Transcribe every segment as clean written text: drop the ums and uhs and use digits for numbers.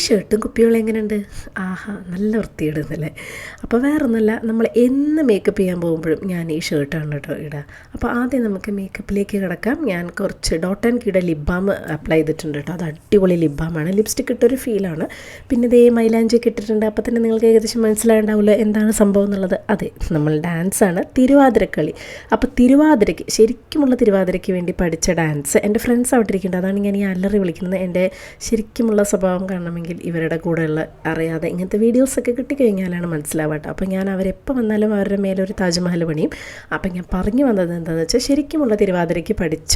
ഷർട്ടും കുപ്പികളും എങ്ങനെയുണ്ട്? ആഹാ, നല്ല വൃത്തിയിടുന്നല്ലേ. അപ്പോൾ വേറൊന്നുമല്ല, നമ്മൾ എന്ന് മേക്കപ്പ് ചെയ്യാൻ പോകുമ്പോഴും ഞാൻ ഈ ഷർട്ടാണ് കേട്ടോ ഇടുക. അപ്പോൾ ആദ്യം നമുക്ക് മേക്കപ്പിലേക്ക് കിടക്കാം. ഞാൻ കുറച്ച് ഡോട്ട് ആൻഡ് കീയുടെ ലിപ് ബാം അപ്ലൈ ചെയ്തിട്ടുണ്ട് കേട്ടോ. അത് അടിപൊളി ലിപ് ബാമാണ്. ലിപ്സ്റ്റിക് ഇട്ടൊരു ഫീലാണ്. പിന്നെ ഇതേ മൈലാഞ്ചിയൊക്കെ ഇട്ടിട്ടുണ്ട്. അപ്പോൾ തന്നെ നിങ്ങൾക്ക് ഏകദേശം മനസ്സിലായിട്ടുണ്ടാവില്ല എന്താണ് സംഭവം എന്നുള്ളത്. അതെ, നമ്മൾ ഡാൻസാണ്, തിരുവാതിരക്കളി. അപ്പോൾ തിരുവാതിരയ്ക്ക്, ശരിക്കുമുള്ള തിരുവാതിരയ്ക്ക് വേണ്ടി പഠിച്ച ഡാൻസ് എൻ്റെ ഫ്രണ്ട്സ് അവിടെ ഇരിക്കുന്നുണ്ട്. അതാണ് ഞാൻ ഈ അലറി വിളിക്കുന്നത്. എൻ്റെ ശരിക്കുമുള്ള സ്വഭാവം കാണണമെങ്കിൽ ഇവരുടെ കൂടെയുള്ള അറിയാതെ ഇങ്ങനത്തെ വീഡിയോസൊക്കെ കിട്ടിക്കഴിഞ്ഞാലാണ് മനസ്സിലാവട്ടെ. അപ്പോൾ ഞാൻ അവരെപ്പോൾ വന്നാലും അവരുടെ മേലൊരു താജ്മഹൽ പണിയും. അപ്പം ഞാൻ പറഞ്ഞു വന്നത് എന്താണെന്ന് വെച്ചാൽ, ശരിക്കുമുള്ള തിരുവാതിരയ്ക്ക് പഠിച്ച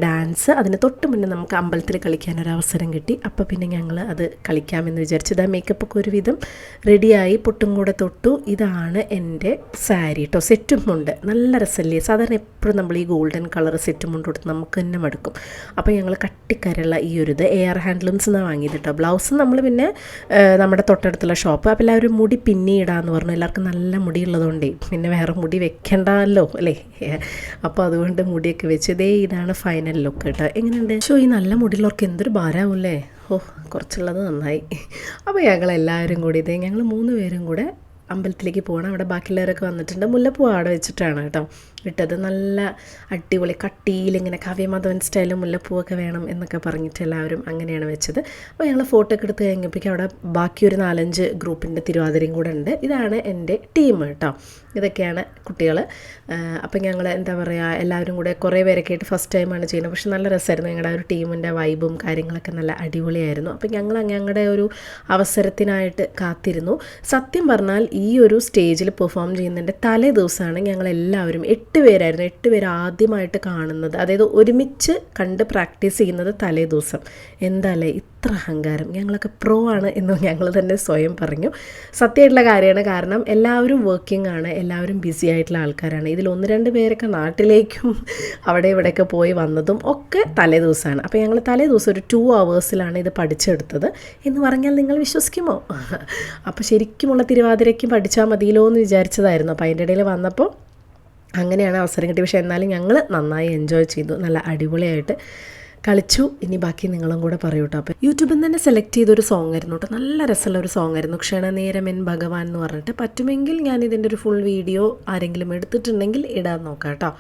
ഡാൻസ്, അതിന് തൊട്ട് മുന്നേ നമുക്ക് അമ്പലത്തിൽ കളിക്കാനൊരവസരം കിട്ടി. അപ്പോൾ പിന്നെ ഞങ്ങൾ അത് കളിക്കാമെന്ന് വിചാരിച്ചത്. ആ മേക്കപ്പൊക്കെ ഒരുവിധം റെഡിയായി, പൊട്ടും കൂടെ തൊട്ടു. ഇതാണ് എൻ്റെ സാരി കേട്ടോ. സെറ്റും മുണ്ട് നല്ല രസമല്ലേ. സാധാരണ എപ്പോഴും നമ്മൾ ഈ ഗോൾഡൻ കളർ സെറ്റും മുണ്ട് കൊടുത്ത് നമുക്ക് തന്നെ മടുക്കും. അപ്പോൾ ഞങ്ങൾ കട്ടിക്കരയുള്ള ഈ ഒരു ഇത് AR ഹാൻഡ്ലൂംസ് എന്നാണ് വാങ്ങിയത് കേട്ടോ. ബ്ലൗസ് നമ്മൾ പിന്നെ നമ്മുടെ തൊട്ടടുത്തുള്ള ഷോപ്പ്. അപ്പോൾ എല്ലാവരും മുടി പിന്നെ ഇടാമെന്ന് പറഞ്ഞു. എല്ലാവർക്കും നല്ല മുടിയുള്ളതുകൊണ്ടേ പിന്നെ വേറെ മുടി വെക്കണ്ടല്ലോ അല്ലേ. അപ്പോൾ അതുകൊണ്ട് മുടിയൊക്കെ വെച്ച് ഇതാണ് ഫൈനൽ ലുക്ക് കേട്ടോ. എങ്ങനെയുണ്ട്? ഈ നല്ല മുടിയുള്ളവർക്ക് എന്തൊരു ഭാരമാവില്ലേ. കുറച്ചുള്ളത് നന്നായി. അപ്പോൾ ഞങ്ങളെല്ലാവരും കൂടി ഞങ്ങൾ 3 പേരും കൂടെ അമ്പലത്തിലേക്ക് പോകണം. അവിടെ ബാക്കിയുള്ളവരൊക്കെ വന്നിട്ടുണ്ട്. മുല്ലപ്പൂ അവിടെ വെച്ചിട്ടാണ് കേട്ടോ ഇട്ടത്. നല്ല അടിപൊളി കട്ടിയിൽ ഇങ്ങനെ കാവ്യമാധവൻ സ്റ്റൈലും മുല്ലപ്പൂവൊക്കെ വേണം എന്നൊക്കെ പറഞ്ഞിട്ട് എല്ലാവരും അങ്ങനെയാണ് വെച്ചത്. അപ്പോൾ ഞങ്ങൾ ഫോട്ടോ ഒക്കെ എടുത്ത് കഴിഞ്ഞപ്പോഴേക്കും അവിടെ ബാക്കി ഒരു 4-5 ഗ്രൂപ്പിൻ്റെ തിരുവാതിരയും കൂടെ ഉണ്ട്. ഇതാണ് എൻ്റെ ടീം കേട്ടോ. ഇതൊക്കെയാണ് കുട്ടികൾ. അപ്പം ഞങ്ങൾ എന്താ പറയുക, എല്ലാവരും കൂടെ കുറേ പേരൊക്കെ ആയിട്ട് ഫസ്റ്റ് ടൈമാണ് ചെയ്യുന്നത്. പക്ഷെ നല്ല രസമായിരുന്നു. ഞങ്ങളുടെ ഒരു ടീമിൻ്റെ വൈബും കാര്യങ്ങളൊക്കെ നല്ല അടിപൊളിയായിരുന്നു. അപ്പം ഞങ്ങൾ ഞങ്ങളുടെ ഒരു അവസരത്തിനായിട്ട് കാത്തിരുന്നു. സത്യം പറഞ്ഞാൽ ഈ ഒരു സ്റ്റേജിൽ പെർഫോം ചെയ്യുന്നതിൻ്റെ തലേ ദിവസമാണ് ഞങ്ങളെല്ലാവരും 8 പേരായിരുന്നു. 8 പേര് ആദ്യമായിട്ട് കാണുന്നത്. അതായത് ഒരുമിച്ച് കണ്ട് പ്രാക്ടീസ് ചെയ്യുന്നത് തലേ ദിവസം. എന്താല്ലേ ഇത്ര അഹങ്കാരം, ഞങ്ങളൊക്കെ പ്രോ ആണ് എന്ന് ഞങ്ങൾ തന്നെ സ്വയം പറഞ്ഞു. സത്യമായിട്ടുള്ള കാര്യമാണ്. കാരണം എല്ലാവരും വർക്കിംഗ് ആണ്, എല്ലാവരും ബിസി ആയിട്ടുള്ള ആൾക്കാരാണ്. ഇതിൽ 1-2 പേരൊക്കെ നാട്ടിലേക്കും അവിടെ ഇവിടെയൊക്കെ പോയി വന്നതും ഒക്കെ തലേ ദിവസമാണ്. അപ്പോൾ ഞങ്ങൾ തലേ ദിവസം ഒരു 2 hours ഇത് പഠിച്ചെടുത്തത് എന്ന് പറഞ്ഞാൽ നിങ്ങൾ വിശ്വസിക്കുമോ? അപ്പോൾ ശരിക്കുമുള്ള തിരുവാതിരയ്ക്കും പഠിച്ചാൽ മതിയല്ലോ എന്ന് വിചാരിച്ചതായിരുന്നു. അപ്പോൾ അതിൻ്റെ ഇടയിൽ വന്നപ്പോൾ അങ്ങനെയാണ് അവസരം കിട്ടി. പക്ഷേ എന്നാലും ഞങ്ങൾ നന്നായി എൻജോയ് ചെയ്തു. നല്ല അടിപൊളിയായിട്ട് കളിച്ചു. ഇനി ബാക്കി നിങ്ങളും കൂടെ പറയൂ കേട്ടോ. അപ്പോൾ യൂട്യൂബിൽ നിന്ന് തന്നെ സെലക്ട് ചെയ്തൊരു സോങ് ആയിരുന്നു കേട്ടോ. നല്ല രസമുള്ള ഒരു സോങ് ആയിരുന്നു. ക്ഷണനേരമെൻ ഭഗവാൻ എന്ന് പറഞ്ഞിട്ട്. പറ്റുമെങ്കിൽ ഞാൻ ഇതിൻ്റെ ഒരു ഫുൾ വീഡിയോ ആരെങ്കിലും എടുത്തിട്ടുണ്ടെങ്കിൽ ഇടാൻ നോക്കാം കേട്ടോ.